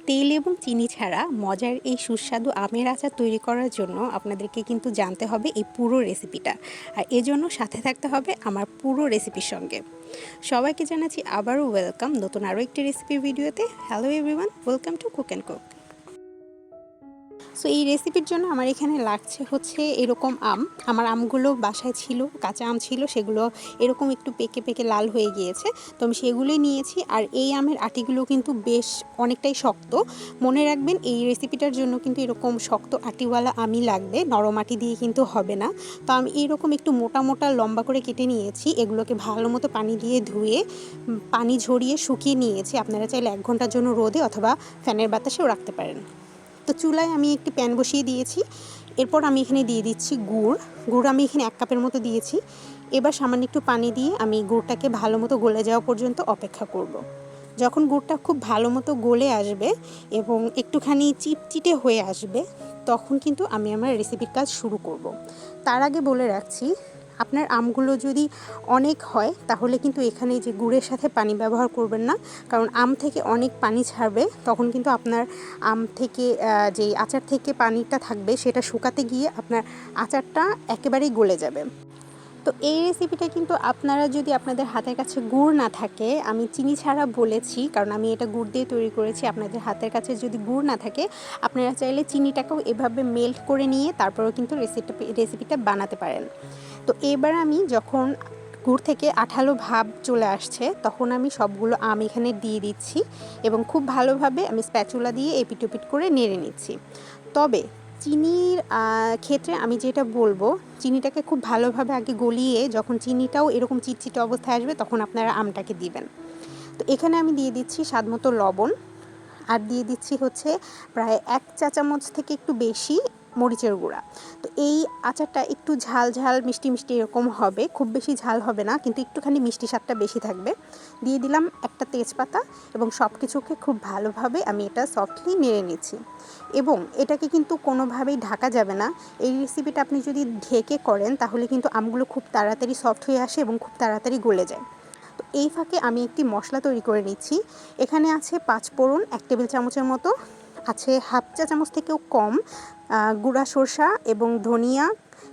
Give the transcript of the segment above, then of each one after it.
তেল এবং চিনি ছাড়া মজার এই সুস্বাদু আমের আচার তৈরি করার জন্য আপনাদেরকে কিন্তু জানতে হবে এই পুরো রেসিপিটা, আর এজন্য সাথে থাকতে হবে আমার পুরো রেসিপির সঙ্গে। সবাইকে জানাচ্ছি আবারও ওয়েলকাম নতুন আরও একটি রেসিপি ভিডিওতে। Hello everyone, welcome to cook and cook. So এই রেসিপির জন্য আমার এখানে লাগছে হচ্ছে এরকম আম। আমার আমগুলো বাসায় ছিল, কাঁচা আম ছিল, সেগুলো এরকম একটু পেকে পেকে লাল হয়ে গিয়েছে, তো আমি সেগুলোই নিয়েছি। আর এই আমের আটিগুলো কিন্তু বেশ অনেকটাই শক্ত। মনে রাখবেন এই রেসিপিটার জন্য কিন্তু এরকম শক্ত আটিওয়ালা আমই লাগবে, নরম আটি দিয়ে কিন্তু হবে না। তো আমি এরকম একটু মোটা মোটা লম্বা করে কেটে নিয়েছি। এগুলোকে ভালো মতো পানি দিয়ে ধুয়ে পানি ঝরিয়ে শুকিয়ে নিয়েছি। আপনারা চাইলে 1 ঘন্টার জন্য রোদে অথবা ফ্যানের বাতাসেও রাখতে পারেন। তো চুলায় আমি একটি প্যান বসিয়ে দিয়েছি। এরপর আমি এখানে দিয়ে দিচ্ছি গুড় আমি এখানে 1 কাপের মতো দিয়েছি। এবার সামান্য একটু পানি দিয়ে আমি গুড়টাকে ভালো মতো গলে যাওয়া পর্যন্ত অপেক্ষা করব। যখন গুড়টা খুব ভালো মতো গলে আসবে এবং একটুখানি চিটচিটে হয়ে আসবে, তখন কিন্তু আমি আমার রেসিপির কাজ শুরু করব। তার আগে বলে রাখছি, আপনার আমগুলো যদি অনেক হয় তাহলে কিন্তু এখানে যে গুড়ের সাথে পানি ব্যবহার করবেন না, কারণ আম থেকে অনেক পানি ছাড়বে। তখন কিন্তু আপনার আম থেকে যে আচার থেকে পানিটা থাকবে সেটা শুকাতে গিয়ে আপনার আচারটা একেবারেই গলে যাবে। তো এই রেসিপিটা কিন্তু আপনারা যদি আপনাদের হাতের কাছে গুড় না থাকে, আমি চিনি ছাড়া বলেছি কারণ আমি এটা গুড় দিয়ে তৈরি করেছি, আপনাদের হাতের কাছে যদি গুড় না থাকে আপনারা চাইলে চিনিটাকেও এভাবে মেল্ট করে নিয়ে তারপরেও কিন্তু রেসিপিটা বানাতে পারেন। তো এবার আমি যখন গুড় থেকে আঠালো ভাব চলে আসছে তখন আমি সবগুলো আম এখানে দিয়ে দিচ্ছি এবং খুব ভালোভাবে আমি স্প্যাচুলা দিয়ে এপিট ওপিট করে নেড়ে নিচ্ছি। তবে চিনির ক্ষেত্রে আমি যেটা বলবো, চিনিটাকে খুব ভালোভাবে আগে গলিয়ে যখন চিনিটাও এরকম চিটচিটে অবস্থায় আসবে তখন আপনারা আমটাকে দিবেন। তো এখানে আমি দিয়ে দিচ্ছি স্বাদমতো লবণ, আর দিয়ে দিচ্ছি হচ্ছে প্রায় 1 চা চামচ থেকে একটু বেশি মরিচের গুঁড়া। তো এই আচারটা একটু ঝাল ঝাল মিষ্টি মিষ্টি এরকম হবে, খুব বেশি ঝাল হবে না, কিন্তু একটুখানি মিষ্টি স্বাদটা বেশি থাকবে। দিয়ে দিলাম একটা তেজপাতা এবং সব কিছুকে খুব ভালোভাবে আমি এটা সফটলি নেড়ে নিচ্ছি। এবং এটাকে কিন্তু কোনোভাবেই ঢাকা যাবে না। এই রেসিপিটা আপনি যদি ঢেকে করেন তাহলে কিন্তু আমগুলো খুব তাড়াতাড়ি সফট হয়ে আসে এবং খুব তাড়াতাড়ি গলে যায়। তো এই ফাঁকে আমি একটি মশলা তৈরি করে নিচ্ছি। এখানে আছে 5 ফোড়ন 1 টেবিল চামচের মতো, আছে হাফ চা চামচ থেকেও কম গুঁড়া সরষা এবং ধনিয়া,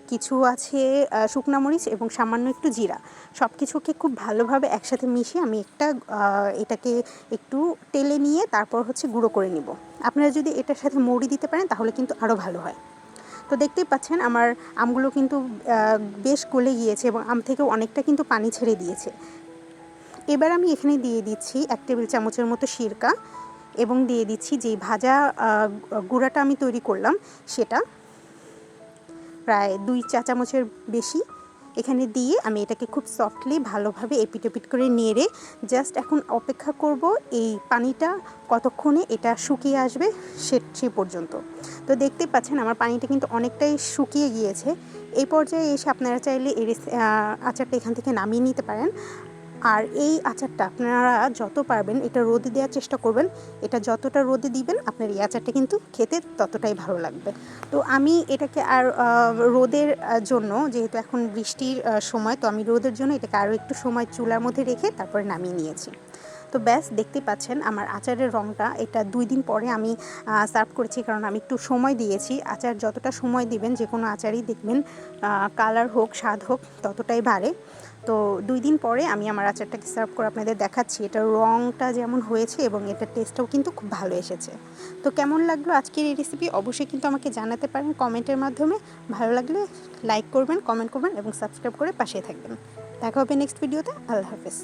কিছু আছে শুকনা মরিচ এবং সামান্য একটু জিরা। সব কিছুকে খুব ভালোভাবে একসাথে মিশিয়ে আমি এটাকে একটু টেলে নিয়ে তারপর হচ্ছে গুঁড়ো করে নিব। আপনারা যদি এটার সাথে মৌরি দিতে পারেন তাহলে কিন্তু আরও ভালো হয়। তো দেখতেই পাচ্ছেন আমার আমগুলো কিন্তু বেশ গলে গিয়েছে এবং আম থেকেও অনেকটা কিন্তু পানি ছেড়ে দিয়েছে। এবার আমি এখানে দিয়ে দিচ্ছি 1 টেবিল চামচের মতো সিরকা এবং দিয়ে দিচ্ছি যেই ভাজা গুঁড়াটা আমি তৈরি করলাম সেটা প্রায় 2 চা চামচের বেশি এখানে দিয়ে আমি এটাকে খুব সফটলি ভালোভাবে এপিট ওপিট করে নেড়ে জাস্ট এখন অপেক্ষা করব এই পানিটা কতক্ষণে এটা শুকিয়ে আসবে সে পর্যন্ত। তো দেখতেই পাচ্ছেন আমার পানিটা কিন্তু অনেকটাই শুকিয়ে গিয়েছে। এই পর্যায়ে এসে আপনারা চাইলে এই আচারটা এখান থেকে নামিয়ে নিতে পারেন। আর এই আচারটা আপনারা যত পারবেন এটা রোদে দেওয়ার চেষ্টা করবেন। এটা যতটা রোদে দিবেন আপনার এই আচারটা কিন্তু খেতে ততটাই ভালো লাগবে। তো আমি এটাকে আর রোদের জন্য, যেহেতু এখন বৃষ্টির সময়, তো আমি রোদের জন্য এটাকে আরও একটু সময় চুলার মধ্যে রেখে তারপরে নামিয়ে নিয়েছি। তো ব্যাস দেখতে পাচ্ছেন আমার আচারের রঙটা, এটা 2 দিন পরে আমি সার্ভ করেছি কারণ আমি একটু সময় দিয়েছি। আচার যতটা সময় দিবেন যে কোনো আচারই দেখবেন কালার হোক স্বাদ হোক ততটাই বাড়ে। তো 2 দিন পরে আমি আমার আচারটাকে সার্ভ করে আপনাদের দেখাচ্ছি এটার রঙটা যেমন হয়েছে এবং এটার টেস্টটাও কিন্তু খুব ভালো এসেছে। তো কেমন লাগলো আজকের এই রেসিপি অবশ্যই কিন্তু আমাকে জানাতে পারেন কমেন্টের মাধ্যমে। ভালো লাগলে লাইক করবেন, কমেন্ট করবেন এবং সাবস্ক্রাইব করে পাশে থাকবেন। দেখা হবে নেক্সট ভিডিওতে। আল্লাহ হাফেজ।